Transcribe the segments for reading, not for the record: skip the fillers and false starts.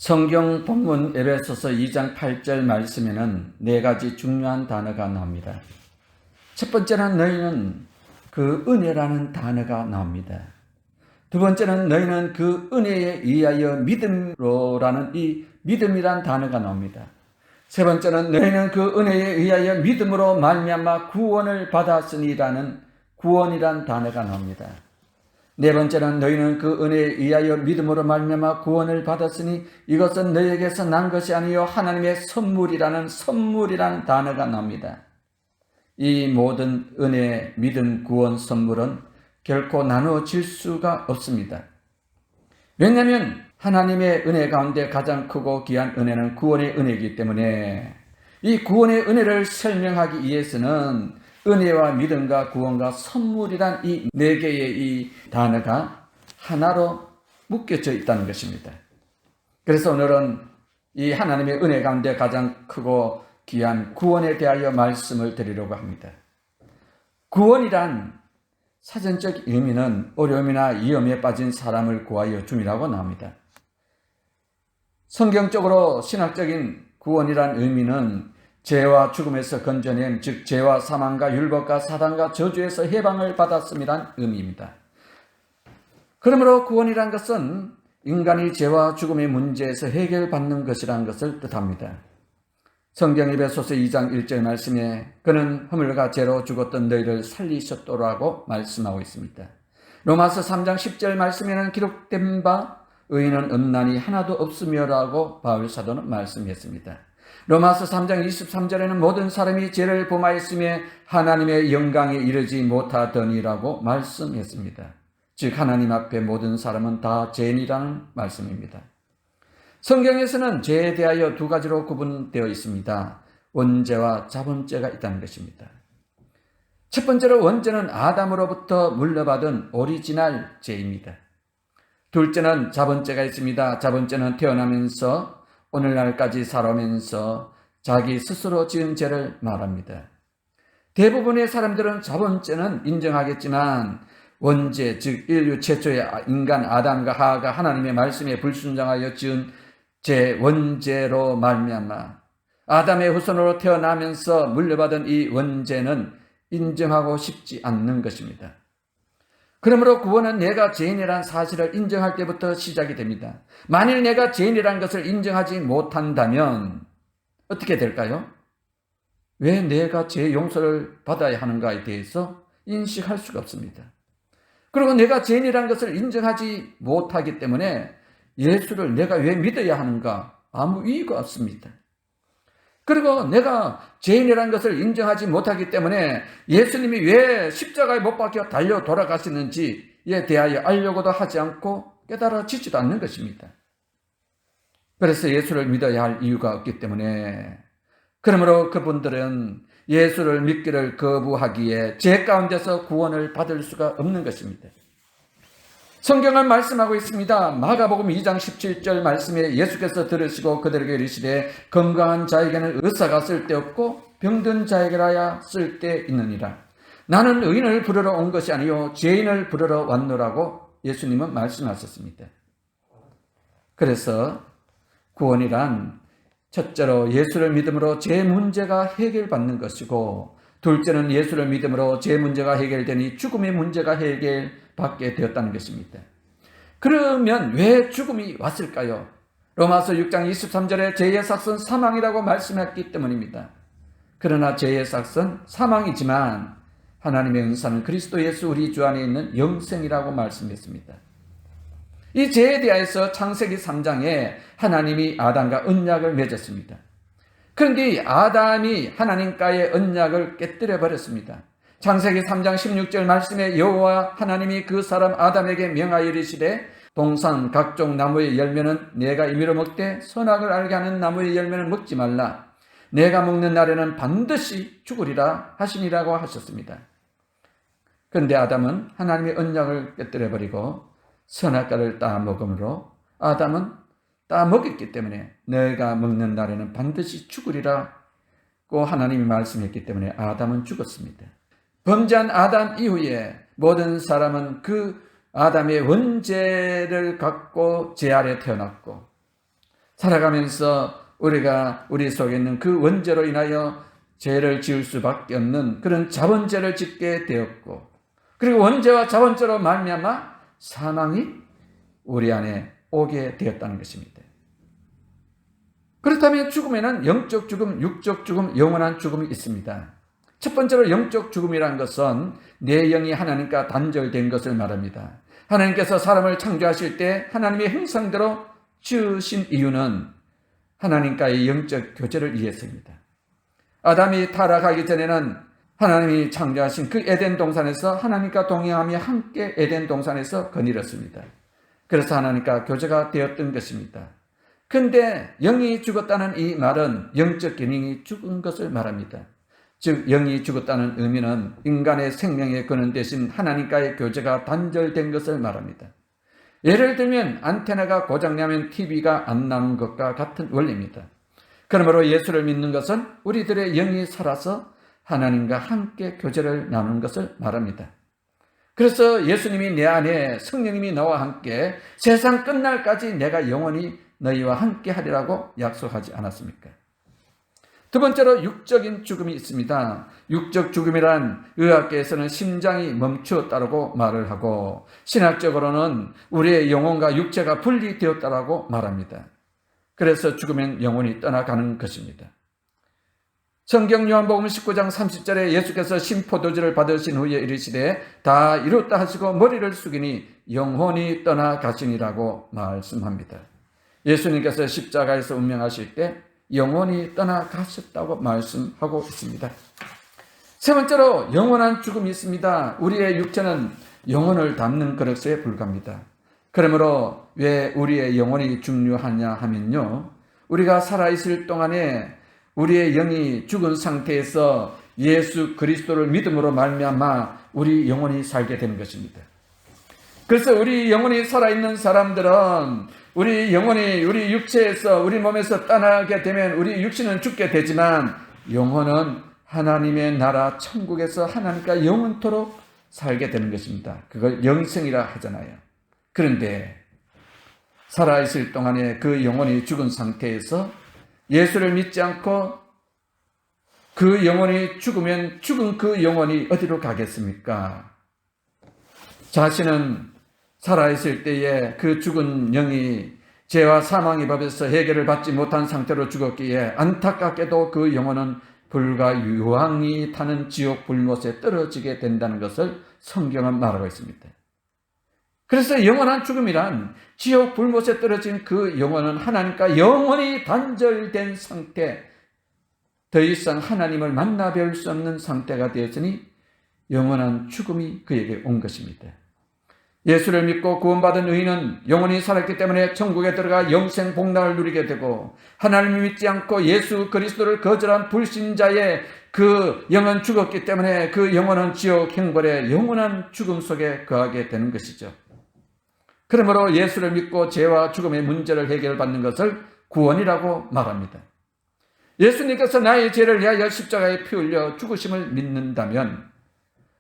성경 본문 에베소서 2장 8절 말씀에는 네 가지 중요한 단어가 나옵니다. 첫 번째는 너희는 그 은혜라는 단어가 나옵니다. 두 번째는 너희는 그 은혜에 의하여 믿음으로라는 이 믿음이란 단어가 나옵니다. 세 번째는 너희는 그 은혜에 의하여 믿음으로 말미암아 구원을 받았으니라는 구원이란 단어가 나옵니다. 네 번째는 너희는 그 은혜에 의하여 믿음으로 말미암아 구원을 받았으니 이것은 너희에게서 난 것이 아니요 하나님의 선물이라는 단어가 나옵니다. 이 모든 은혜, 믿음, 구원, 선물은 결코 나누어질 수가 없습니다. 왜냐하면 하나님의 은혜 가운데 가장 크고 귀한 은혜는 구원의 은혜이기 때문에 이 구원의 은혜를 설명하기 위해서는 은혜와 믿음과 구원과 선물이란 이 네 개의 이 단어가 하나로 묶여져 있다는 것입니다. 그래서 오늘은 이 하나님의 은혜 가운데 가장 크고 귀한 구원에 대하여 말씀을 드리려고 합니다. 구원이란 사전적 의미는 어려움이나 위험에 빠진 사람을 구하여 줌이라고 나옵니다. 성경적으로 신학적인 구원이란 의미는 죄와 죽음에서 건져냄, 즉 죄와 사망과 율법과 사단과 저주에서 해방을 받았음이란 의미입니다. 그러므로 구원이란 것은 인간이 죄와 죽음의 문제에서 해결받는 것이라는 것을 뜻합니다. 성경 에베소서 2장 1절 말씀에 그는 허물과 죄로 죽었던 너희를 살리셨도라고 말씀하고 있습니다. 로마서 3장 10절 말씀에는 기록된 바 의인은 없나니 하나도 없으며라고 바울 사도는 말씀했습니다. 로마서 3장 23절에는 모든 사람이 죄를 범하였으며 하나님의 영광에 이르지 못하더니라고 말씀했습니다. 즉 하나님 앞에 모든 사람은 다 죄인이라는 말씀입니다. 성경에서는 죄에 대하여 두 가지로 구분되어 있습니다. 원죄와 자본죄가 있다는 것입니다. 첫 번째로 원죄는 아담으로부터 물려받은 오리지널 죄입니다. 둘째는 자본죄가 있습니다. 자본죄는 태어나면서 오늘날까지 살아오면서 자기 스스로 지은 죄를 말합니다. 대부분의 사람들은 자본죄는 인정하겠지만 원죄, 즉 인류 최초의 인간 아담과 하와가 하나님의 말씀에 불순종하여 지은 죄, 원죄로 말미암아 아담의 후손으로 태어나면서 물려받은 이 원죄는 인정하고 싶지 않는 것입니다. 그러므로 구원은 내가 죄인이라는 사실을 인정할 때부터 시작이 됩니다. 만일 내가 죄인이라는 것을 인정하지 못한다면 어떻게 될까요? 왜 내가 죄 용서를 받아야 하는가에 대해서 인식할 수가 없습니다. 그리고 내가 죄인이라는 것을 인정하지 못하기 때문에 예수를 내가 왜 믿어야 하는가? 아무 이유가 없습니다. 그리고 내가 죄인이라는 것을 인정하지 못하기 때문에 예수님이 왜 십자가에 못 박혀 달려 돌아가시는지에 대하여 알려고도 하지 않고 깨달아지지도 않는 것입니다. 그래서 예수를 믿어야 할 이유가 없기 때문에 그러므로 그분들은 예수를 믿기를 거부하기에 죄 가운데서 구원을 받을 수가 없는 것입니다. 성경은 말씀하고 있습니다. 마가복음 2장 17절 말씀에 예수께서 들으시고 그들에게 이르시되 건강한 자에게는 의사가 쓸데없고 병든 자에게라야 쓸데있느니라. 나는 의인을 부르러 온 것이 아니요 죄인을 부르러 왔노라고 예수님은 말씀하셨습니다. 그래서 구원이란 첫째로 예수를 믿음으로 죄 문제가 해결받는 것이고 둘째는 예수를 믿음으로 죄 문제가 해결되니 죽음의 문제가 해결받게 되었다는 것입니다. 그러면 왜 죽음이 왔을까요? 로마서 6장 23절에 죄의 삭은 사망이라고 말씀했기 때문입니다. 그러나 죄의 삭은 사망이지만 하나님의 은사는 그리스도 예수 우리 주 안에 있는 영생이라고 말씀했습니다. 이 죄에 대해서 창세기 3장에 하나님이 아담과 언약을 맺었습니다. 그런데 아담이 하나님과의 언약을 깨뜨려 버렸습니다. 창세기 3장 16절 말씀에 여호와 하나님이 그 사람 아담에게 명하여 이르시되 동산 각종 나무의 열매는 내가 임의로 먹되 선악을 알게 하는 나무의 열매는 먹지 말라. 내가 먹는 날에는 반드시 죽으리라 하시니라고 하셨습니다. 그런데 아담은 하나님의 언약을 깨뜨려 버리고 선악과를 따 먹음으로 아담은 따 먹었기 때문에 내가 먹는 날에는 반드시 죽으리라고 하나님이 말씀했기 때문에 아담은 죽었습니다. 범죄한 아담 이후에 모든 사람은 그 아담의 원죄를 갖고 죄 아래 태어났고 살아가면서 우리가 우리 속에 있는 그 원죄로 인하여 죄를 지을 수밖에 없는 그런 자본죄를 짓게 되었고, 그리고 원죄와 자본죄로 말미암아 사망이 우리 안에 오게 되었다는 것입니다. 그렇다면 죽음에는 영적 죽음, 육적 죽음, 영원한 죽음이 있습니다. 첫 번째로 영적 죽음이라는 것은 내 영이 하나님과 단절된 것을 말합니다. 하나님께서 사람을 창조하실 때 하나님의 형상대로 지으신 이유는 하나님과의 영적 교제를 위해서입니다. 아담이 타락하기 전에는 하나님이 창조하신 그 에덴 동산에서 하나님과 동행하며 함께 에덴 동산에서 거닐었습니다. 그래서 하나님과 교제가 되었던 것입니다. 그런데 영이 죽었다는 이 말은 영적 기능이 죽은 것을 말합니다. 즉 영이 죽었다는 의미는 인간의 생명의 근원 대신 하나님과의 교제가 단절된 것을 말합니다. 예를 들면 안테나가 고장나면 TV가 안 나오는 것과 같은 원리입니다. 그러므로 예수를 믿는 것은 우리들의 영이 살아서 하나님과 함께 교제를 나누는 것을 말합니다. 그래서 예수님이 내 안에, 성령님이 너와 함께 세상 끝날까지 내가 영원히 너희와 함께 하리라고 약속하지 않았습니까? 두 번째로 육적인 죽음이 있습니다. 육적 죽음이란 의학계에서는 심장이 멈추었다고 말을 하고, 신학적으로는 우리의 영혼과 육체가 분리되었다고 말합니다. 그래서 죽으면 영혼이 떠나가는 것입니다. 성경 요한복음 19장 30절에 예수께서 신포도주를 받으신 후에 이르시되 다 이뤘다 하시고 머리를 숙이니 영혼이 떠나가시니라고 말씀합니다. 예수님께서 십자가에서 운명하실 때 영혼이 떠나가셨다고 말씀하고 있습니다. 세 번째로 영원한 죽음이 있습니다. 우리의 육체는 영혼을 담는 그릇에 불과합니다. 그러므로 왜 우리의 영혼이 중요하냐 하면요, 우리가 살아있을 동안에 우리의 영이 죽은 상태에서 예수 그리스도를 믿음으로 말미암아 우리 영혼이 살게 되는 것입니다. 그래서 우리 영혼이 살아있는 사람들은 우리 영혼이 우리 육체에서, 우리 몸에서 떠나게 되면 우리 육신은 죽게 되지만 영혼은 하나님의 나라 천국에서 하나님과 영원토록 살게 되는 것입니다. 그걸 영생이라 하잖아요. 그런데 살아있을 동안에 그 영혼이 죽은 상태에서 예수를 믿지 않고 그 영혼이 죽으면 죽은 그 영혼이 어디로 가겠습니까? 자신은 살아있을 때에 그 죽은 영이 죄와 사망의 법에서 해결을 받지 못한 상태로 죽었기에 안타깝게도 그 영혼은 불과 유황이 타는 지옥 불못에 떨어지게 된다는 것을 성경은 말하고 있습니다. 그래서 영원한 죽음이란 지옥 불못에 떨어진 그 영혼은 하나님과 영원히 단절된 상태, 더 이상 하나님을 만나 뵐 수 없는 상태가 되었으니 영원한 죽음이 그에게 온 것입니다. 예수를 믿고 구원받은 의인은 영원히 살았기 때문에 천국에 들어가 영생 복락을 누리게 되고, 하나님을 믿지 않고 예수 그리스도를 거절한 불신자의 그 영은 죽었기 때문에 그 영혼은 지옥 형벌의 영원한 죽음 속에 거하게 되는 것이죠. 그러므로 예수를 믿고 죄와 죽음의 문제를 해결받는 것을 구원이라고 말합니다. 예수님께서 나의 죄를 위하여 십자가에 피 흘려 죽으심을 믿는다면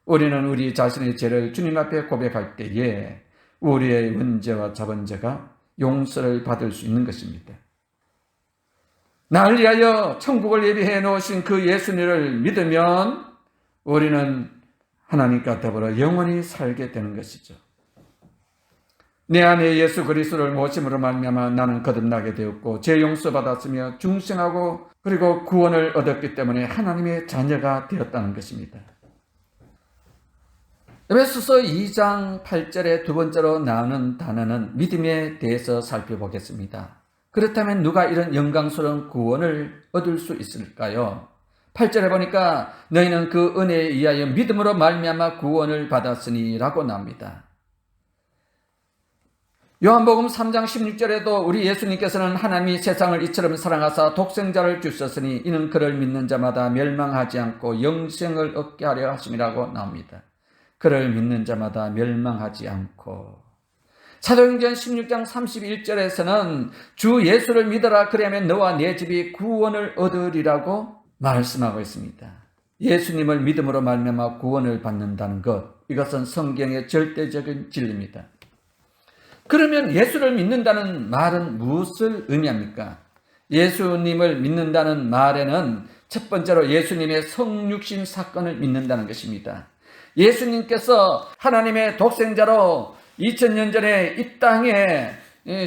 우리는 우리 자신의 죄를 주님 앞에 고백할 때에 우리의 원죄와 자본죄가 용서를 받을 수 있는 것입니다. 나를 위하여 천국을 예비해 놓으신 그 예수님을 믿으면 우리는 하나님과 더불어 영원히 살게 되는 것이죠. 내 안에 예수 그리스도를 모심으로 말미암아 나는 거듭나게 되었고 죄 용서받았으며 중생하고 그리고 구원을 얻었기 때문에 하나님의 자녀가 되었다는 것입니다. 에베소서 2장 8절에 두 번째로 나오는 단어는 믿음에 대해서 살펴보겠습니다. 그렇다면 누가 이런 영광스러운 구원을 얻을 수 있을까요? 8절에 보니까 너희는 그 은혜에 의하여 믿음으로 말미암아 구원을 받았으니 라고 나옵니다. 요한복음 3장 16절에도 우리 예수님께서는 하나님이 세상을 이처럼 사랑하사 독생자를 주셨으니 이는 그를 믿는 자마다 멸망하지 않고 영생을 얻게 하려 하심이라고 나옵니다. 그를 믿는 자마다 멸망하지 않고. 사도행전 16장 31절에서는 주 예수를 믿어라 그리하면 너와 내 집이 구원을 얻으리라고 말씀하고 있습니다. 예수님을 믿음으로 말미암아 구원을 받는다는 것, 이것은 성경의 절대적인 진리입니다. 그러면 예수를 믿는다는 말은 무엇을 의미합니까? 예수님을 믿는다는 말에는 첫 번째로 예수님의 성육신 사건을 믿는다는 것입니다. 예수님께서 하나님의 독생자로 2000년 전에 이 땅에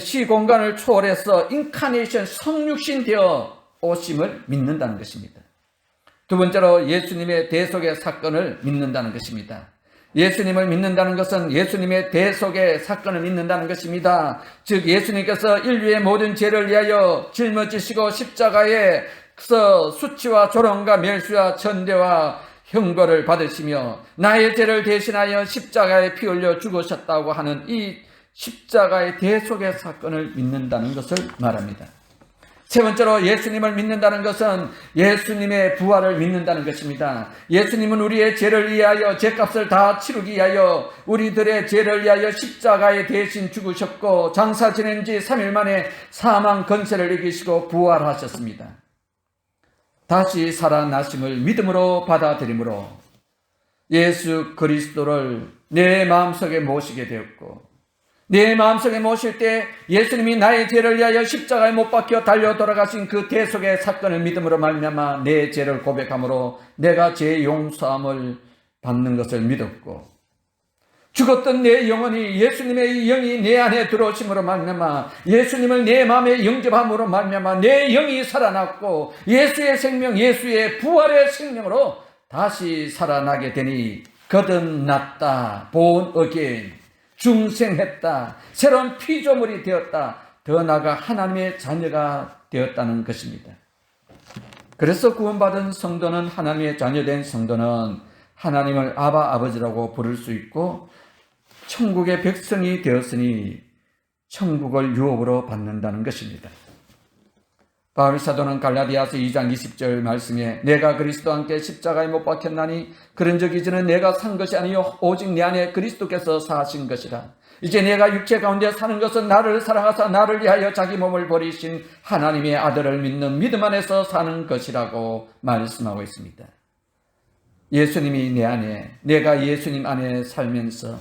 시공간을 초월해서 인카네이션 성육신 되어 오심을 믿는다는 것입니다. 두 번째로 예수님의 대속의 사건을 믿는다는 것입니다. 예수님을 믿는다는 것은 예수님의 대속의 사건을 믿는다는 것입니다. 즉 예수님께서 인류의 모든 죄를 위하여 짊어지시고 십자가에서 수치와 조롱과 멸시와 천대와 형벌을 받으시며 나의 죄를 대신하여 십자가에 피 흘려 죽으셨다고 하는 이 십자가의 대속의 사건을 믿는다는 것을 말합니다. 세 번째로 예수님을 믿는다는 것은 예수님의 부활을 믿는다는 것입니다. 예수님은 우리의 죄를 위하여 죄값을 다 치르기 위하여 우리들의 죄를 위하여 십자가에 대신 죽으셨고 장사 지낸 지 3일 만에 사망 권세를 이기시고 부활하셨습니다. 다시 살아나심을 믿음으로 받아들임으로 예수 그리스도를 내 마음속에 모시게 되었고 내 마음속에 모실 때 예수님이 나의 죄를 위하여 십자가에 못 박혀 달려 돌아가신 그 대속의 사건을 믿음으로 말미암아 내 죄를 고백함으로 내가 죄 용서함을 받는 것을 믿었고 죽었던 내 영혼이 예수님의 영이 내 안에 들어오심으로 말미암아 예수님을 내 마음에 영접함으로 말미암아 내 영이 살아났고 예수의 생명 예수의 부활의 생명으로 다시 살아나게 되니 거듭났다 born again 중생했다. 새로운 피조물이 되었다. 더 나아가 하나님의 자녀가 되었다는 것입니다. 그래서 구원받은 성도는 하나님의 자녀된 성도는 하나님을 아바 아버지라고 부를 수 있고 천국의 백성이 되었으니 천국을 유업으로 받는다는 것입니다. 바울 사도는 갈라디아서 2장 20절 말씀에 내가 그리스도와 함께 십자가에 못 박혔나니 그런즉 이제는 내가 산 것이 아니요 오직 내 안에 그리스도께서 사신 것이라. 이제 내가 육체 가운데 사는 것은 나를 사랑하사 나를 위하여 자기 몸을 버리신 하나님의 아들을 믿는 믿음 안에서 사는 것이라고 말씀하고 있습니다. 예수님이 내 안에 내가 예수님 안에 살면서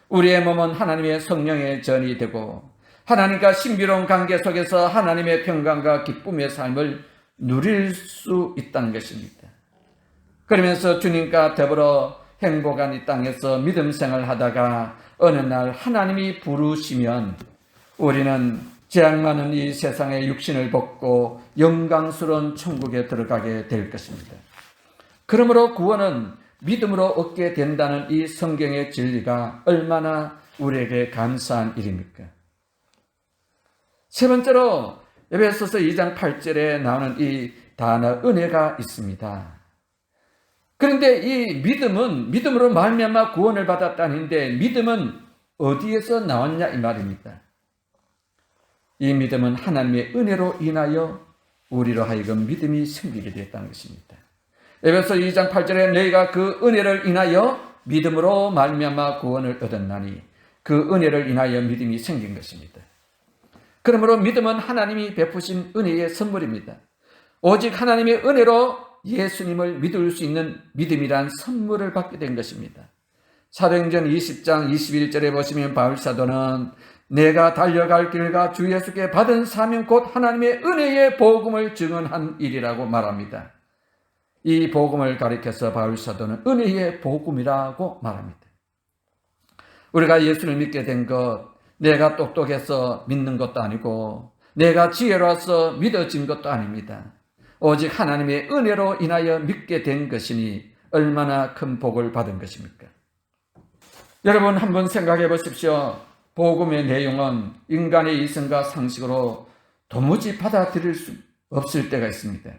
우리의 몸은 하나님의 성령의 전이 되고 하나님과 신비로운 관계 속에서 하나님의 평강과 기쁨의 삶을 누릴 수 있다는 것입니다. 그러면서 주님과 더불어 행복한 이 땅에서 믿음 생활하다가 어느 날 하나님이 부르시면 우리는 재앙 많은 이 세상의 육신을 벗고 영광스러운 천국에 들어가게 될 것입니다. 그러므로 구원은 믿음으로 얻게 된다는 이 성경의 진리가 얼마나 우리에게 감사한 일입니까? 세 번째로 에베소서 2장 8절에 나오는 이 단어 은혜가 있습니다. 그런데 이 믿음은 믿음으로 말미암아 구원을 받았다는데 믿음은 어디에서 나왔냐 이 말입니다. 이 믿음은 하나님의 은혜로 인하여 우리로 하여금 믿음이 생기게 되었다는 것입니다. 에베소 2장 8절에 너희가 그 은혜를 인하여 믿음으로 말미암아 구원을 얻었나니 그 은혜를 인하여 믿음이 생긴 것입니다. 그러므로 믿음은 하나님이 베푸신 은혜의 선물입니다. 오직 하나님의 은혜로 예수님을 믿을 수 있는 믿음이란 선물을 받게 된 것입니다. 사도행전 20장 21절에 보시면 바울 사도는 내가 달려갈 길과 주 예수께 받은 사명 곧 하나님의 은혜의 복음을 증언한 일이라고 말합니다. 이 복음을 가리켜서 바울 사도는 은혜의 복음이라고 말합니다. 우리가 예수를 믿게 된 것 내가 똑똑해서 믿는 것도 아니고 내가 지혜로워서 믿어진 것도 아닙니다. 오직 하나님의 은혜로 인하여 믿게 된 것이니 얼마나 큰 복을 받은 것입니까? 여러분 한번 생각해 보십시오. 복음의 내용은 인간의 이성과 상식으로 도무지 받아들일 수 없을 때가 있습니다.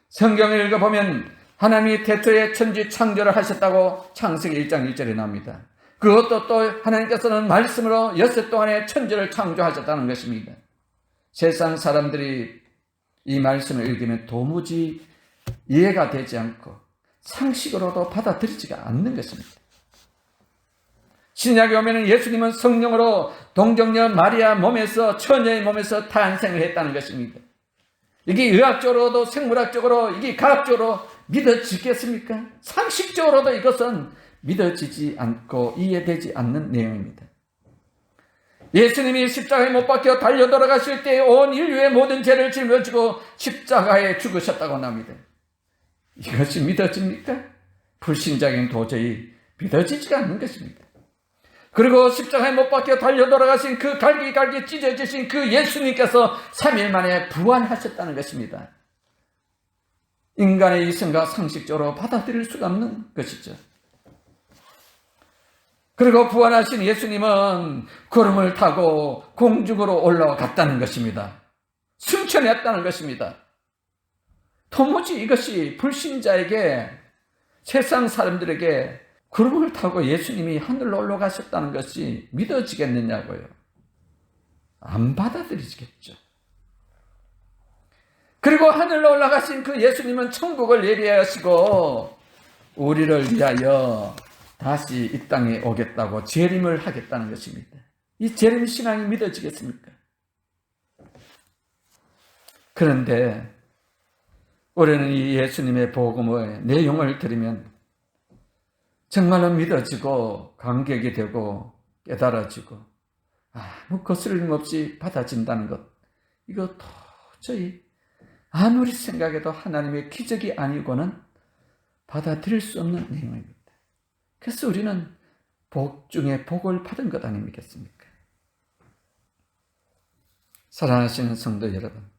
성경을 읽어보면 하나님이 태초에 천지 창조를 하셨다고 창세기 1장 1절에 나옵니다. 그것도 또 하나님께서는 말씀으로 엿새 동안에 천지를 창조하셨다는 것입니다. 세상 사람들이 이 말씀을 읽으면 도무지 이해가 되지 않고 상식으로도 받아들이지가 않는 것입니다. 신약에 오면 예수님은 성령으로 동정녀 마리아 몸에서 처녀의 몸에서 탄생을 했다는 것입니다. 이게 의학적으로도 생물학적으로 이게 과학적으로 믿어지겠습니까? 상식적으로도 이것은 믿어지지 않고 이해되지 않는 내용입니다. 예수님이 십자가에 못 박혀 달려 돌아가실 때 온 인류의 모든 죄를 짊어지고 십자가에 죽으셨다고 합니다. 이것이 믿어집니까? 불신자에게는 도저히 믿어지지가 않는 것입니다. 그리고 십자가에 못 박혀 달려 돌아가신 그 갈기갈기 찢어지신 그 예수님께서 3일 만에 부활하셨다는 것입니다. 인간의 이성과 상식적으로 받아들일 수가 없는 것이죠. 그리고 부활하신 예수님은 구름을 타고 공중으로 올라갔다는 것입니다. 승천했다는 것입니다. 도무지 이것이 불신자에게, 세상 사람들에게 구름을 타고 예수님이 하늘로 올라가셨다는 것이 믿어지겠느냐고요. 안 받아들이겠죠. 그리고 하늘로 올라가신 그 예수님은 천국을 예비하시고 우리를 위하여 다시 이 땅에 오겠다고 재림을 하겠다는 것입니다. 이 재림 신앙이 믿어지겠습니까? 그런데 우리는 이 예수님의 복음의 내용을 들으면 정말로 믿어지고 감격이 되고 깨달아지고 아무 거스름 없이 받아진다는 것, 이거 도저히 아무리 생각해도 하나님의 기적이 아니고는 받아들일 수 없는 내용입니다. 그래서 우리는 복 중에 복을 받은 것 아니겠습니까? 사랑하시는 성도 여러분,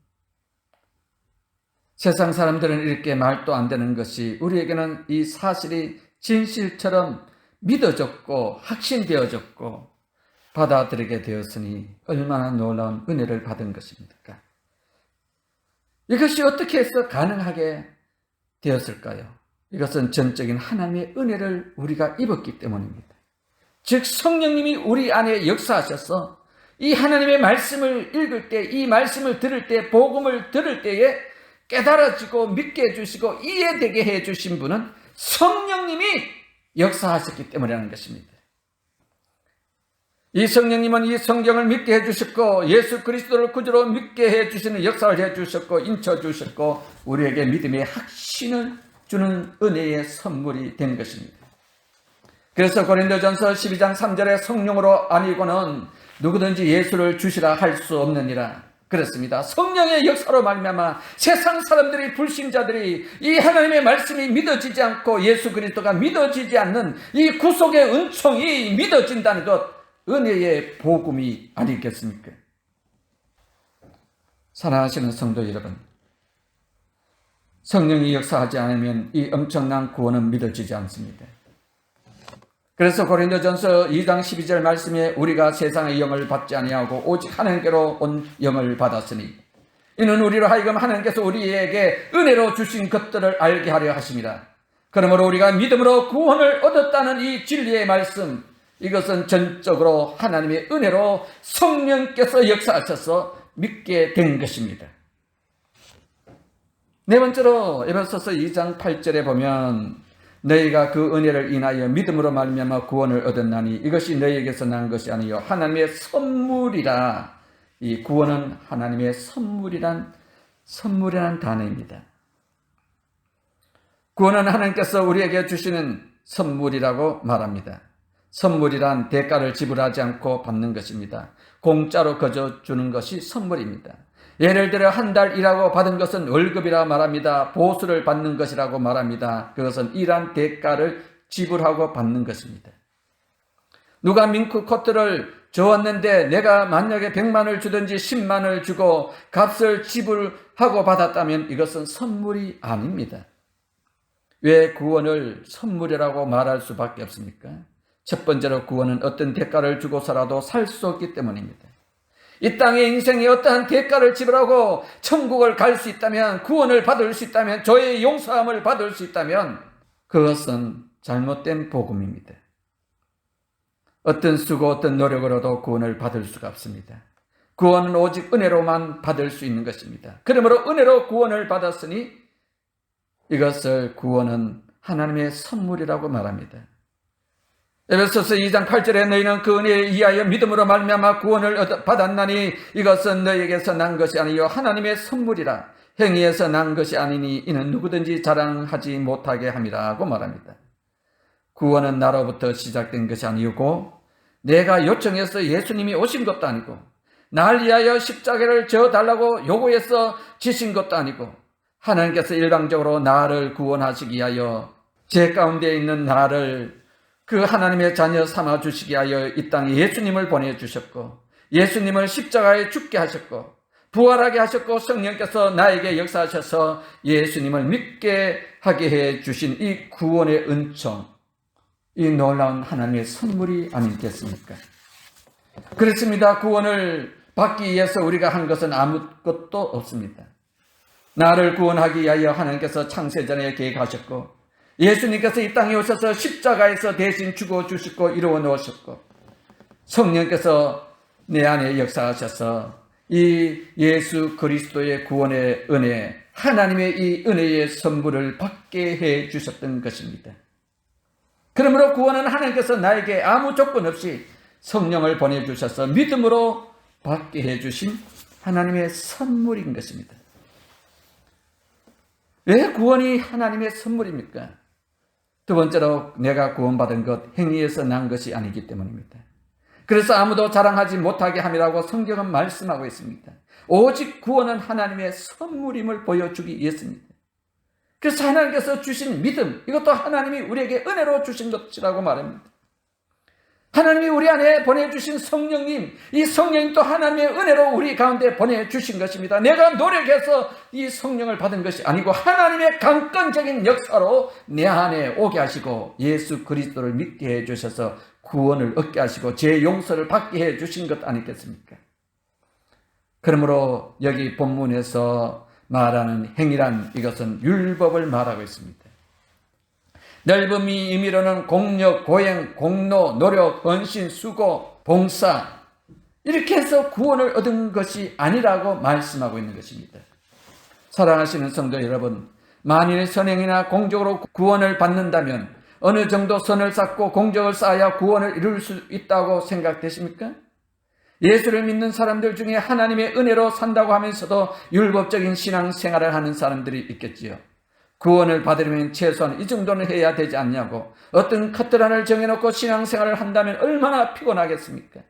세상 사람들은 이렇게 말도 안 되는 것이 우리에게는 이 사실이 진실처럼 믿어졌고 확신되어졌고 받아들이게 되었으니 얼마나 놀라운 은혜를 받은 것입니까? 이것이 어떻게 해서 가능하게 되었을까요? 이것은 전적인 하나님의 은혜를 우리가 입었기 때문입니다. 즉 성령님이 우리 안에 역사하셔서 이 하나님의 말씀을 읽을 때, 이 말씀을 들을 때, 복음을 들을 때에 깨달아지고 믿게 해주시고 이해되게 해주신 분은 성령님이 역사하셨기 때문이라는 것입니다. 이 성령님은 이 성경을 믿게 해주셨고 예수 그리스도를 구주로 믿게 해주시는 역사를 해주셨고 인쳐주셨고 우리에게 믿음의 확신을 주는 은혜의 선물이 된 것입니다. 그래서 고린도전서 12장 3절에 성령으로 아니고는 누구든지 예수를 주시라 할 수 없느니라 그렇습니다. 성령의 역사로 말미암아 세상 사람들이, 불신자들이 이 하나님의 말씀이 믿어지지 않고 예수 그리스도가 믿어지지 않는 이 구속의 은총이 믿어진다는 것, 은혜의 복음이 아니겠습니까? 사랑하시는 성도 여러분, 성령이 역사하지 않으면 이 엄청난 구원은 믿어지지 않습니다. 그래서 고린도전서 2장 12절 말씀에 우리가 세상의 영을 받지 아니하고 오직 하나님께로 온 영을 받았으니 이는 우리로 하여금 하나님께서 우리에게 은혜로 주신 것들을 알게 하려 하심이라. 그러므로 우리가 믿음으로 구원을 얻었다는 이 진리의 말씀, 이것은 전적으로 하나님의 은혜로 성령께서 역사하셔서 믿게 된 것입니다. 네 번째로 에베소서 2장 8절에 보면 너희가 그 은혜를 인하여 믿음으로 말미암아 구원을 얻었나니 이것이 너희에게서 난 것이 아니요 하나님의 선물이라. 이 구원은 하나님의 선물이란 단어입니다. 구원은 하나님께서 우리에게 주시는 선물이라고 말합니다. 선물이란 대가를 지불하지 않고 받는 것입니다. 공짜로 거저 주는 것이 선물입니다. 예를 들어 한 달 일하고 받은 것은 월급이라 말합니다. 보수를 받는 것이라고 말합니다. 그것은 일한 대가를 지불하고 받는 것입니다. 누가 밍크 코트를 줘왔는데 내가 만약에 100만을 주든지 10만을 주고 값을 지불하고 받았다면 이것은 선물이 아닙니다. 왜 구원을 선물이라고 말할 수밖에 없습니까? 첫 번째로 구원은 어떤 대가를 주고서라도 살 수 없기 때문입니다. 이 땅의 인생에 어떠한 대가를 지불하고 천국을 갈 수 있다면, 구원을 받을 수 있다면, 죄의 용서함을 받을 수 있다면 그것은 잘못된 복음입니다. 어떤 수고 어떤 노력으로도 구원을 받을 수가 없습니다. 구원은 오직 은혜로만 받을 수 있는 것입니다. 그러므로 은혜로 구원을 받았으니 이것을 구원은 하나님의 선물이라고 말합니다. 에베소서 2장 8절에 너희는 그 은혜에 의하여 믿음으로 말미암아 구원을 받았나니 이것은 너희에게서 난 것이 아니요 하나님의 선물이라. 행위에서 난 것이 아니니 이는 누구든지 자랑하지 못하게 함이라고 말합니다. 구원은 나로부터 시작된 것이 아니고 내가 요청해서 예수님이 오신 것도 아니고 날 위하여 십자가를 져달라고 요구해서 지신 것도 아니고 하나님께서 일방적으로 나를 구원하시기 위하여 제 가운데 있는 나를 그 하나님의 자녀 삼아 주시기 위하여 이 땅에 예수님을 보내주셨고 예수님을 십자가에 죽게 하셨고 부활하게 하셨고 성령께서 나에게 역사하셔서 예수님을 믿게 하게 해 주신 이 구원의 은총, 이 놀라운 하나님의 선물이 아니겠습니까? 그렇습니다. 구원을 받기 위해서 우리가 한 것은 아무것도 없습니다. 나를 구원하기 위하여 하나님께서 창세전에 계획하셨고 예수님께서 이 땅에 오셔서 십자가에서 대신 죽어주시고 이루어 놓으셨고 성령께서 내 안에 역사하셔서 이 예수 그리스도의 구원의 은혜, 하나님의 이 은혜의 선물을 받게 해 주셨던 것입니다. 그러므로 구원은 하나님께서 나에게 아무 조건 없이 성령을 보내주셔서 믿음으로 받게 해 주신 하나님의 선물인 것입니다. 왜 구원이 하나님의 선물입니까? 두 번째로 내가 구원받은 것, 행위에서 난 것이 아니기 때문입니다. 그래서 아무도 자랑하지 못하게 함이라고 성경은 말씀하고 있습니다. 오직 구원은 하나님의 선물임을 보여주기 위해서입니다. 그래서 하나님께서 주신 믿음, 이것도 하나님이 우리에게 은혜로 주신 것이라고 말합니다. 하나님이 우리 안에 보내주신 성령님, 이 성령님 또 하나님의 은혜로 우리 가운데 보내주신 것입니다. 내가 노력해서 이 성령을 받은 것이 아니고 하나님의 강권적인 역사로 내 안에 오게 하시고 예수 그리스도를 믿게 해주셔서 구원을 얻게 하시고 제 용서를 받게 해주신 것 아니겠습니까? 그러므로 여기 본문에서 말하는 행위란 이것은 율법을 말하고 있습니다. 넓은 의미로는 공력, 고행, 공로, 노력, 헌신, 수고, 봉사 이렇게 해서 구원을 얻은 것이 아니라고 말씀하고 있는 것입니다. 사랑하시는 성도 여러분, 만일 선행이나 공적으로 구원을 받는다면 어느 정도 선을 쌓고 공적을 쌓아야 구원을 이룰 수 있다고 생각되십니까? 예수를 믿는 사람들 중에 하나님의 은혜로 산다고 하면서도 율법적인 신앙생활을 하는 사람들이 있겠지요. 구원을 받으려면 최소한 이 정도는 해야 되지 않냐고 어떤 카트란을 정해놓고 신앙생활을 한다면 얼마나 피곤하겠습니까?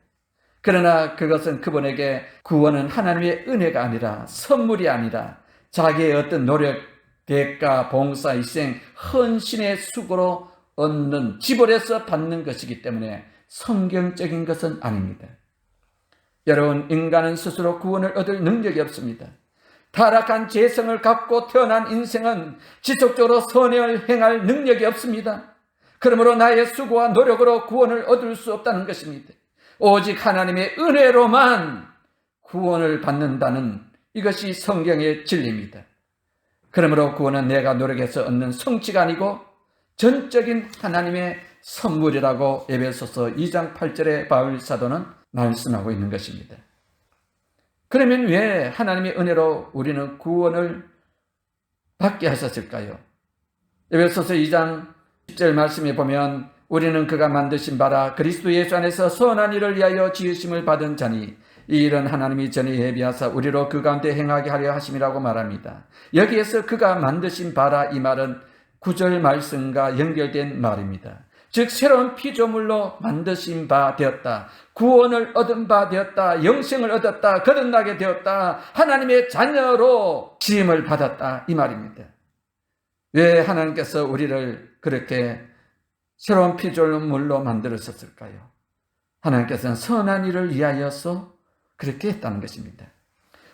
그러나 그것은 그분에게 구원은 하나님의 은혜가 아니라 선물이 아니라 자기의 어떤 노력, 대가, 봉사, 희생, 헌신의 수고로 얻는 지불해서 받는 것이기 때문에 성경적인 것은 아닙니다. 여러분, 인간은 스스로 구원을 얻을 능력이 없습니다. 타락한 죄성을 갖고 태어난 인생은 지속적으로 선행을 행할 능력이 없습니다. 그러므로 나의 수고와 노력으로 구원을 얻을 수 없다는 것입니다. 오직 하나님의 은혜로만 구원을 받는다는 이것이 성경의 진리입니다. 그러므로 구원은 내가 노력해서 얻는 성취가 아니고 전적인 하나님의 선물이라고 에베소서 2장 8절에 바울 사도는 말씀하고 있는 것입니다. 그러면 왜 하나님의 은혜로 우리는 구원을 받게 하셨을까요? 에베소서 2장 10절 말씀에 보면 우리는 그가 만드신 바라 그리스도 예수 안에서 선한 일을 위하여 지으심을 받은 자니 이 일은 하나님이 전에 예비하사 우리로 그 가운데 행하게 하려 하심이라고 말합니다. 여기에서 그가 만드신 바라 이 말은 9절 말씀과 연결된 말입니다. 즉 새로운 피조물로 만드신 바 되었다. 구원을 얻은 바 되었다. 영생을 얻었다. 거듭나게 되었다. 하나님의 자녀로 지음을 받았다. 이 말입니다. 왜 하나님께서 우리를 그렇게 새로운 피조물로 만들었을까요? 하나님께서는 선한 일을 위하여서 그렇게 했다는 것입니다.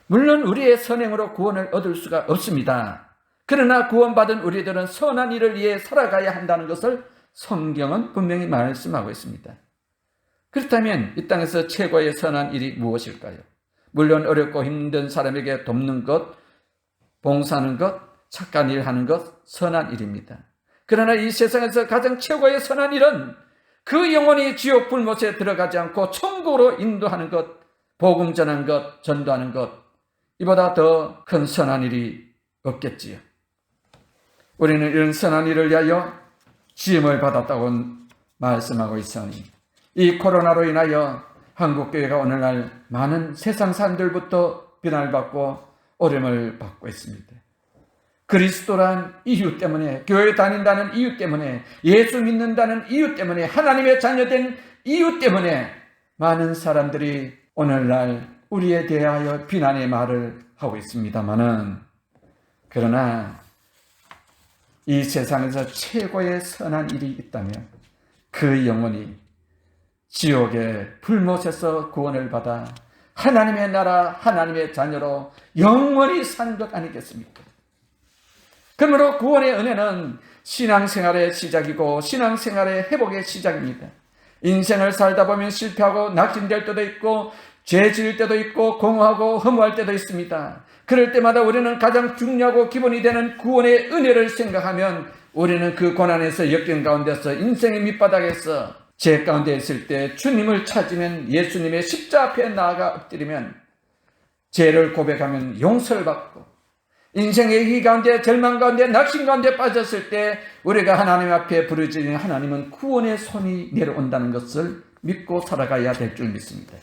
물론 우리의 선행으로 구원을 얻을 수가 없습니다. 그러나 구원받은 우리들은 선한 일을 위해 살아가야 한다는 것을 성경은 분명히 말씀하고 있습니다. 그렇다면 이 땅에서 최고의 선한 일이 무엇일까요? 물론 어렵고 힘든 사람에게 돕는 것, 봉사하는 것, 착한 일 하는 것, 선한 일입니다. 그러나 이 세상에서 가장 최고의 선한 일은 그 영혼이 지옥 불못에 들어가지 않고 천국으로 인도하는 것, 복음 전하는 것, 전도하는 것, 이보다 더 큰 선한 일이 없겠지요. 우리는 이런 선한 일을 위하여 지음을 받았다고 말씀하고 있으니 이 코로나로 인하여 한국교회가 오늘날 많은 세상 사람들부터 비난을 어려움을 받고 있습니다. 그리스도란 이유 때문에, 교회 다닌다는 이유 때문에, 예수 믿는다는 이유 때문에, 하나님의 자녀된 이유 때문에 많은 사람들이 오늘날 우리에 대하여 비난의 말을 하고 있습니다마는, 그러나 이 세상에서 최고의 선한 일이 있다면 그 영혼이 지옥의 불못에서 구원을 받아 하나님의 나라, 하나님의 자녀로 영원히 사는 것 아니겠습니까? 그러므로 구원의 은혜는 신앙생활의 시작이고 신앙생활의 회복의 시작입니다. 인생을 살다 보면 실패하고 낙심될 때도 있고 죄 지을 때도 있고 공허하고 허무할 때도 있습니다. 그럴 때마다 우리는 가장 중요하고 기본이 되는 구원의 은혜를 생각하면 우리는 그 고난에서 역경 가운데서 인생의 밑바닥에서 죄 가운데 있을 때 주님을 찾으면, 예수님의 십자 앞에 나아가 엎드리면, 죄를 고백하면 용서를 받고, 인생의 위 가운데 절망 가운데 낙심 가운데 빠졌을 때 우리가 하나님 앞에 부르짖는 하나님은 구원의 손이 내려온다는 것을 믿고 살아가야 될 줄 믿습니다.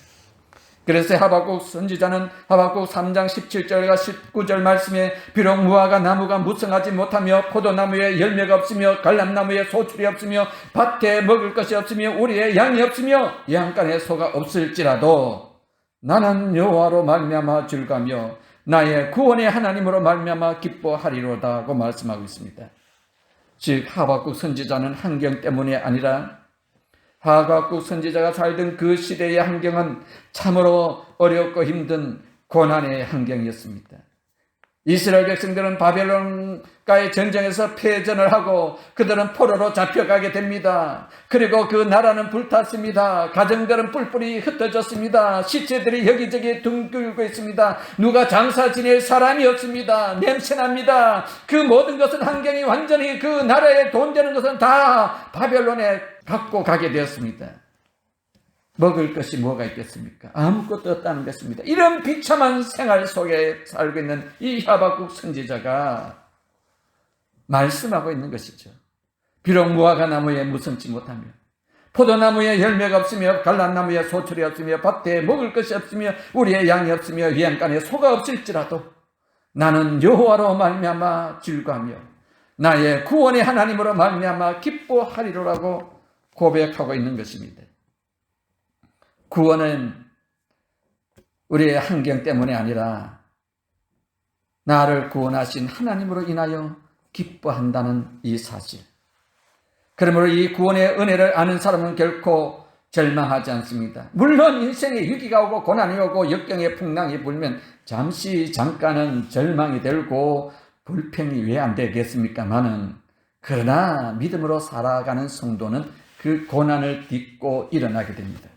그래서 하박국 선지자는 하박국 3장 17절과 19절 말씀에 비록 무화과 나무가 무성하지 못하며 포도나무에 열매가 없으며 갈람나무에 소출이 없으며 밭에 먹을 것이 없으며 우리의 양이 없으며 양간에 소가 없을지라도 나는 여호와로 말미암아 즐거며 나의 구원의 하나님으로 말미암아 기뻐하리로다고 말씀하고 있습니다. 즉 하박국 선지자는 환경 때문이 아니라 하박국 선지자가 살던 그 시대의 환경은 참으로 어렵고 힘든 고난의 환경이었습니다. 이스라엘 백성들은 바벨론과의 전쟁에서 패전을 하고 그들은 포로로 잡혀가게 됩니다. 그리고 그 나라는 불탔습니다. 가정들은 뿔뿔이 흩어졌습니다. 시체들이 여기저기 둥글고 있습니다. 누가 장사 지낼 사람이 없습니다. 냄새납니다. 그 모든 것은 환경이 완전히 그 나라에 돈 되는 것은 다 바벨론에 갖고 가게 되었습니다. 먹을 것이 뭐가 있겠습니까? 아무것도 없다는 것입니다. 이런 비참한 생활 속에 살고 있는 이 하박국 선지자가 말씀하고 있는 것이죠. 비록 무화과 나무에 무성치 못하며 포도나무에 열매가 없으며 갈람나무에 소출이 없으며 밭에 먹을 것이 없으며 우리의 양이 없으며 위안간에 소가 없을지라도 나는 여호와로 말미암아 즐거하며 나의 구원의 하나님으로 말미암아 기뻐하리로라고 고백하고 있는 것입니다. 구원은 우리의 환경 때문이 아니라 나를 구원하신 하나님으로 인하여 기뻐한다는 이 사실. 그러므로 이 구원의 은혜를 아는 사람은 결코 절망하지 않습니다. 물론 인생에 위기가 오고 고난이 오고 역경의 풍랑이 불면 잠깐은 절망이 들고 불평이 왜 안 되겠습니까마는, 그러나 믿음으로 살아가는 성도는 그 고난을 딛고 일어나게 됩니다.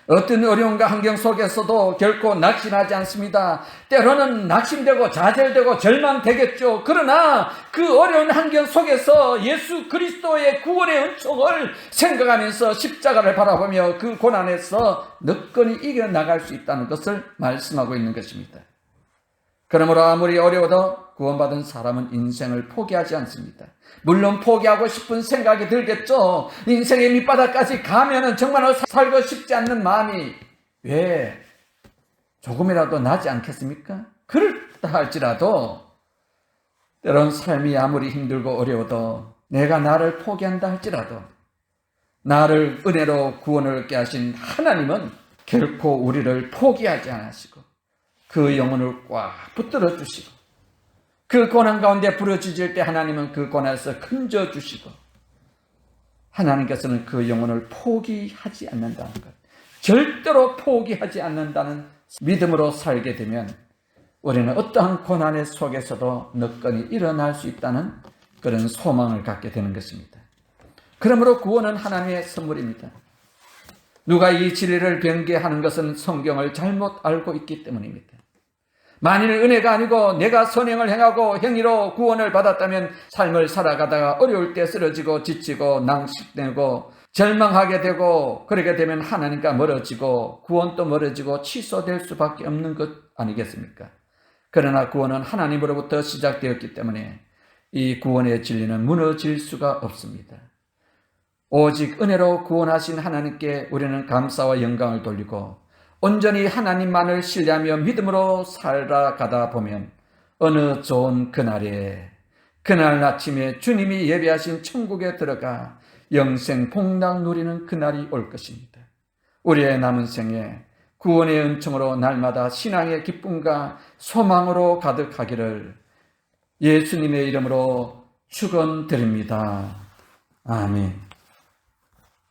어떤 어려움과 환경 속에서도 결코 낙심하지 않습니다. 때로는 낙심되고 좌절되고 절망되겠죠. 그러나 그 어려운 환경 속에서 예수 그리스도의 구원의 은총을 생각하면서 십자가를 바라보며 그 고난에서 너끈히 이겨나갈 수 있다는 것을 말씀하고 있는 것입니다. 그러므로 아무리 어려워도 구원받은 사람은 인생을 포기하지 않습니다. 물론 포기하고 싶은 생각이 들겠죠. 인생의 밑바닥까지 가면은 정말 살고 싶지 않는 마음이 왜 조금이라도 나지 않겠습니까? 그렇다 할지라도 때론 삶이 아무리 힘들고 어려워도 내가 나를 포기한다 할지라도 나를 은혜로 구원을 얻게 하신 하나님은 결코 우리를 포기하지 않으시고 그 영혼을 꽉 붙들어 주시고 그 고난 가운데 부르짖을 때 하나님은 그 고난에서 건져 주시고 하나님께서는 그 영혼을 포기하지 않는다는 것, 절대로 포기하지 않는다는 믿음으로 살게 되면 우리는 어떠한 고난의 속에서도 너끈히 일어날 수 있다는 그런 소망을 갖게 되는 것입니다. 그러므로 구원은 하나님의 선물입니다. 누가 이 진리를 변개하는 것은 성경을 잘못 알고 있기 때문입니다. 만일 은혜가 아니고 내가 선행을 행하고 행위로 구원을 받았다면 삶을 살아가다가 어려울 때 쓰러지고 지치고 낭식되고 절망하게 되고 그러게 되면 하나님과 멀어지고 구원도 멀어지고 취소될 수밖에 없는 것 아니겠습니까? 그러나 구원은 하나님으로부터 시작되었기 때문에 이 구원의 진리는 무너질 수가 없습니다. 오직 은혜로 구원하신 하나님께 우리는 감사와 영광을 돌리고 온전히 하나님만을 신뢰하며 믿음으로 살아가다 보면 어느 좋은 그날 아침에 주님이 예배하신 천국에 들어가 영생 복락 누리는 그날이 올 것입니다. 우리의 남은 생에 구원의 은총으로 날마다 신앙의 기쁨과 소망으로 가득하기를 예수님의 이름으로 축원드립니다. 아멘.